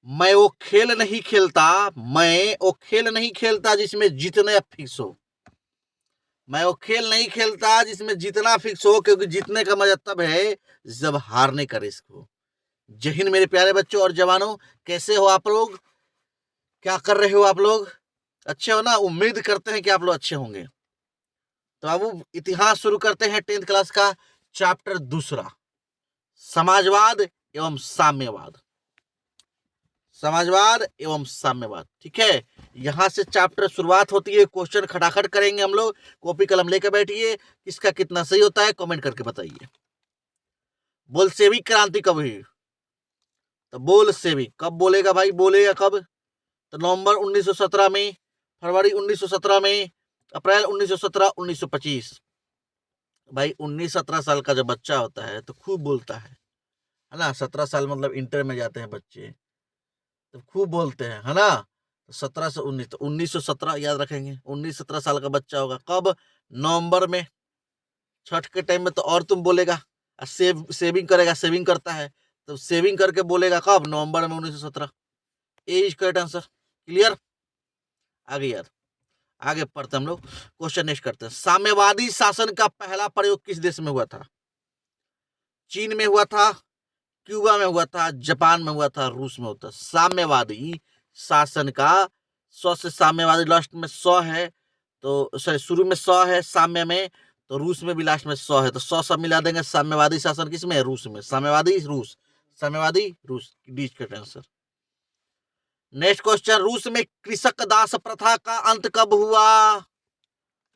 मैं वो खेल नहीं खेलता, मैं वो खेल नहीं खेलता जिसमें जीतने फिक्स हो। मैं वो खेल नहीं खेलता जिसमें जीतना फिक्स हो, क्योंकि जीतने का मजा तब है जब हारने का रिस्क हो। जय हिंद मेरे प्यारे बच्चों और जवानों, कैसे हो आप लोग? क्या कर रहे हो आप लोग? अच्छे हो ना? उम्मीद करते हैं कि आप लोग अच्छे होंगे। तो अब इतिहास शुरू करते हैं 10th क्लास का चैप्टर दूसरा, समाजवाद एवं साम्यवाद। समाजवाद एवं साम्यवाद, ठीक है। यहां से चैप्टर शुरुआत होती है। क्वेश्चन खटाखट करेंगे हम लोग। कॉपी कलम लेकर बैठिए। किसका कितना सही होता है कमेंट करके बताइए। बोल्शेविक क्रांति कब हुई? तो बोल्शेविक कब बोलेगा भाई? बोलेगा कब? तो नवंबर 1917 में, फरवरी 1917 में, अप्रैल 1917, 1925। भाई 19-17 साल का जब बच्चा होता है तो खूब बोलता है ना। 17 साल मतलब इंटर में जाते हैं बच्चे, तो खूब बोलते हैं, है ना। तो 17 से 19, तो 1917 याद रखेंगे। 19-17 साल का बच्चा होगा कब? नवंबर में। छठ के टाइम में तो और तुम बोलेगा। सेविंग करेगा, सेविंग करता है तो सेविंग करके बोलेगा कब? नवंबर में 1917। ए इज करेक्ट आंसर। क्लियर? आगे यार, आगे पढ़ते हम लोग। क्वेश्चन नेक्स्ट करते हैं। साम्यवादी शासन का पहला प्रयोग किस देश में हुआ था? चीन में हुआ था, क्यूबा में हुआ था, जापान में हुआ था, रूस में हुआ था। साम्यवादी शासन का, सौ से साम्यवादी लास्ट में 100 है, तो सॉरी शुरू में 100 है साम्य में, तो रूस में भी लास्ट में 100 है, तो 100 सब मिला देंगे। साम्यवादी शासन किस में है? रूस में। साम्यवादी रूस, साम्यवादी रूस। डी का आंसर। Next question. रूस में कृषक दास प्रथा का अंत कब हुआ?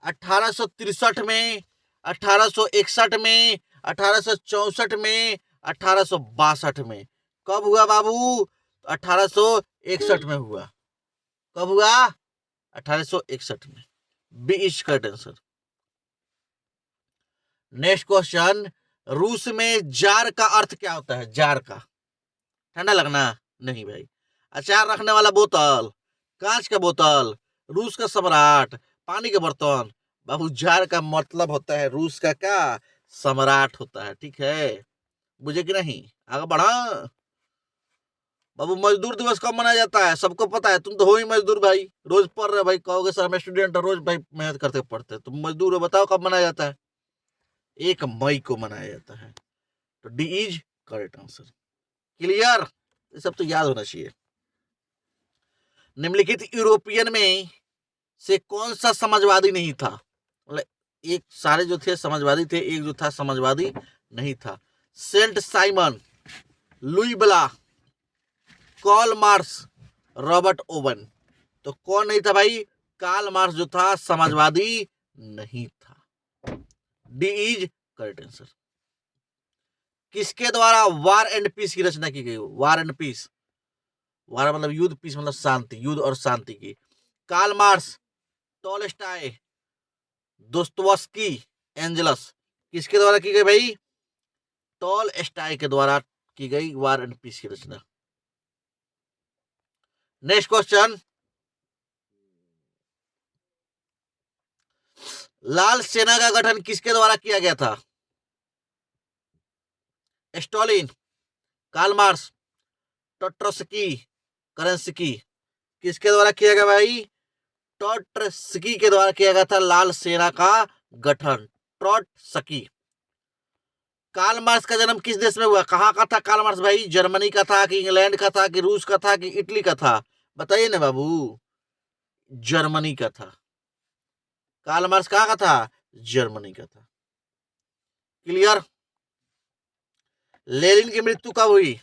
1863 में, 1861 में, 1864 में, 1862 में। कब हुआ बाबू? 1861 में हुआ। कब हुआ? 1861 में। B is correct answer. Next question. रूस में जार का अर्थ क्या होता है? जार का ठंडा लगना? नहीं भाई। अचार रखने वाला बोतल, कांच का बोतल, रूस का सम्राट, पानी के बर्तन। बाबू जार का मतलब होता है रूस का क्या? सम्राट होता है, ठीक है। बुझे कि नहीं? आगे बढ़ा। बाबू मजदूर दिवस कब मनाया जाता है? सबको पता है, तुम तो हो ही मजदूर भाई। रोज पढ़ रहे भाई, कहोगे सर मैं स्टूडेंट रोज भाई मेहनत करते पढ़ते, तुम मजदूर हो। बताओ कब मनाया जाता है? 1 मई को मनाया जाता है। तो D is correct answer. Clear? ये सब तो याद होना चाहिए। निम्नलिखित यूरोपियन में से कौन सा समाजवादी नहीं था? मतलब एक सारे जो थे समाजवादी थे, एक जो था समाजवादी नहीं था। सेंट साइमन, लुई ब्ला, कार्ल मार्क्स, रॉबर्ट ओवन। तो कौन नहीं था भाई? कार्ल मार्क्स जो था समाजवादी नहीं था। D is correct answer. किसके द्वारा वार एंड पीस की रचना की गई? वार एंड पीस, वार मतलब युद्ध, पीस मतलब शांति, युद्ध और शांति की। Karl Marx, Tolstoy, Dostoevsky, Engels. किसके द्वारा की गई भाई? टॉलस्टॉय के द्वारा की गई वार एंड पीस की रचना। Next question. लाल सेना का गठन किसके द्वारा किया गया था? Stalin, Karl Marx, Trotsky, Kerensky. किसके द्वारा किया गया भाई? ट्रोट्स्की के द्वारा किया गया था लाल सेना का गठन। ट्रोट्स्की। कार्ल मार्क्स का जन्म किस देश में हुआ? कहाँ का था कार्ल मार्क्स भाई? जर्मनी का था कि इंग्लैंड का था कि रूस का था कि इटली का था? बताइए ना बाबू। जर्मनी का था। कार्ल मार्क्स कहाँ का था? जर्मनी का था। क्लियर? लेनिन की मृत्यु कब हुई?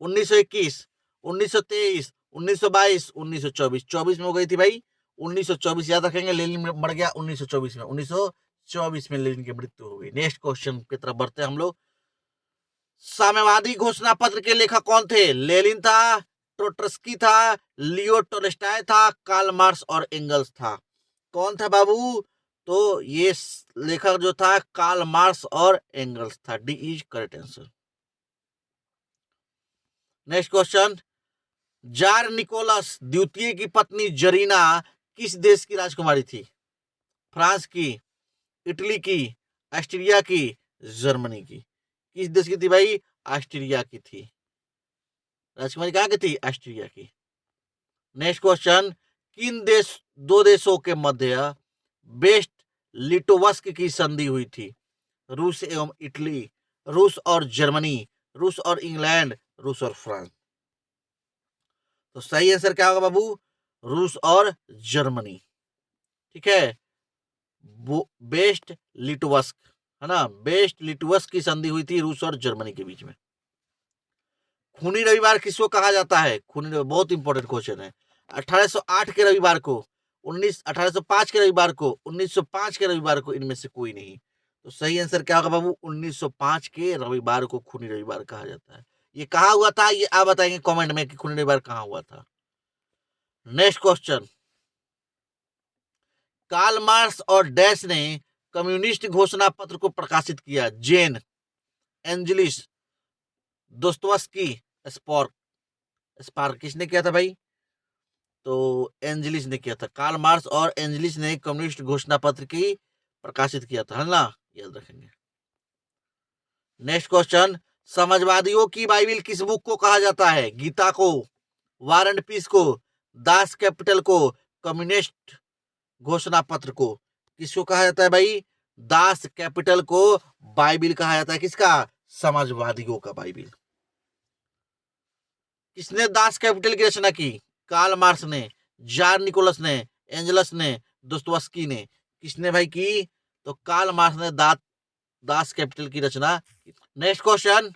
1921, 1923, 1922, 1924। 24 में हो गई थी भाई। 1924 याद रखेंगे। लेनिन मर गया 1924 में। 1924 में लेनिन की मृत्यु हो गई। नेक्स्ट क्वेश्चन की तरफ बढ़ते हैं हम लोग। साम्यवादी घोषणा पत्र के लेखक कौन थे? लेनिन था, ट्रोट्स्की था, लियो टोल्स्टॉय था, कार्ल मार्क्स और एंगल्स था। कौन था बाबू? तो ये लेखक जो था कार्ल मार्क्स और एंगल्स था। D is correct answer. Next question. जार निकोलस द्वितीय की पत्नी जरीना किस देश की राजकुमारी थी? फ्रांस की, इटली की, ऑस्ट्रिया की, जर्मनी की। किस देश की थी भाई? ऑस्ट्रिया की थी। राजकुमारी कहाँ की थी? ऑस्ट्रिया की। नेक्स्ट क्वेश्चन, किन दो देशों के मध्य बेस्ट लिटोवस्क की संधि हुई थी? रूस एवं इटली, रूस और जर्मनी, रूस और इंग्लैंड, रूस और फ्रांस। तो सही आंसर क्या होगा बाबू? रूस और जर्मनी। ठीक है, बेस्ट लिटोवस्क, है ना, बेस्ट लिटोवस्क की संधि हुई थी रूस और जर्मनी के बीच में। खूनी रविवार किसको कहा जाता है? खूनी रविवार बहुत इंपॉर्टेंट क्वेश्चन है। 1808 के रविवार को, 1805 के रविवार को, 1905 के रविवार को, इनमें से कोई नहीं। तो सही आंसर क्या होगा बाबू? 1905 के रविवार को खूनी रविवार कहा जाता है। ये कहा हुआ था, ये आप बताएंगे कमेंट में कि खूनी रविवार कहाँ हुआ था। नेक्स्ट क्वेश्चन, कार्ल मार्क्स और डैश ने कम्युनिस्ट घोषणा पत्र को प्रकाशित किया? जेन, एंजलिस, दोस्तोवस्की, स्पार्क। स्पार्क किसने किया था भाई? तो एंजलिस ने किया था। कार्ल मार्क्स और एंजलिस ने कम्युनिस्ट घोषणा पत्र की प्रकाशित किया था, है ना, याद रखेंगे। नेक्स्ट क्वेश्चन, समाजवादियों की बाइबिल किस बुक को कहा जाता है? गीता को, वार एंड पीस को, दास कैपिटल को, कम्युनिस्ट घोषणा पत्र को? किसको कहा जाता है भाई? दास कैपिटल को बाइबिल कहा जाता है। किसका? समाजवादियों का बाइबिल। किसने दास कैपिटल की रचना की? कार्ल मार्क्स ने, जार निकोलस ने, एंजलस ने, दोस्तोवस्की ने। किसने भाई की? तो कार्ल मार्क्स ने दास कैपिटल की रचना। नेक्स्ट क्वेश्चन,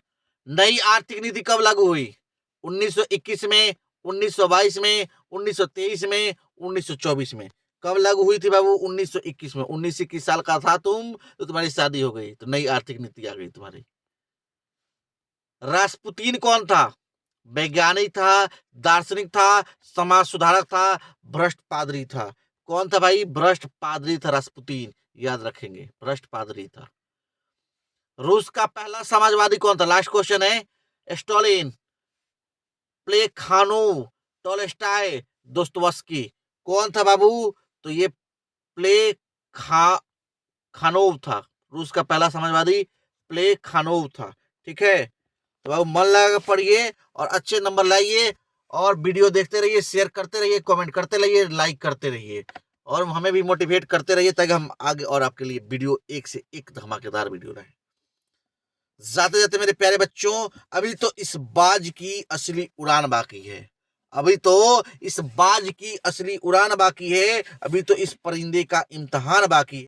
नई आर्थिक नीति कब लागू हुई? 1921 में, 1922 में, 1923 में, 1924 में? कब लागू हुई थी बाबू? 1921 में। 19-21 साल का था तुम तो तुम्हारी शादी हो गई, तो नई आर्थिक नीति आ गई तुम्हारी। रास्पुतीन कौन था? वैज्ञानिक था, दार्शनिक था, समाज सुधारक था, भ्रष्ट पादरी था? कौन था भाई? भ्रष्ट पादरी था रास्पुतीन, याद रखेंगे, भ्रष्ट पादरी था। रूस का पहला समाजवादी कौन था? लास्ट क्वेश्चन है। Stalin, Plekhanov, Tolstoy, Dostoevsky? कौन था बाबू? तो ये खानोव था। रूस का पहला समाजवादी खानोव था। ठीक है, तो बाबू मन लगा पढ़िए और अच्छे नंबर लाइए, और वीडियो देखते रहिए, शेयर करते रहिए, कमेंट करते रहिए, लाइक करते रहिए, और हमें भी मोटिवेट करते रहिए ताकि हम आगे और आपके लिए वीडियो एक से एक धमाकेदार वीडियो लाएं। जाते जाते मेरे प्यारे बच्चों, अभी तो इस बाज की असली उड़ान बाकी है। अभी तो इस बाज की असली उड़ान बाकी है। अभी तो इस परिंदे का इम्तिहान बाकी है।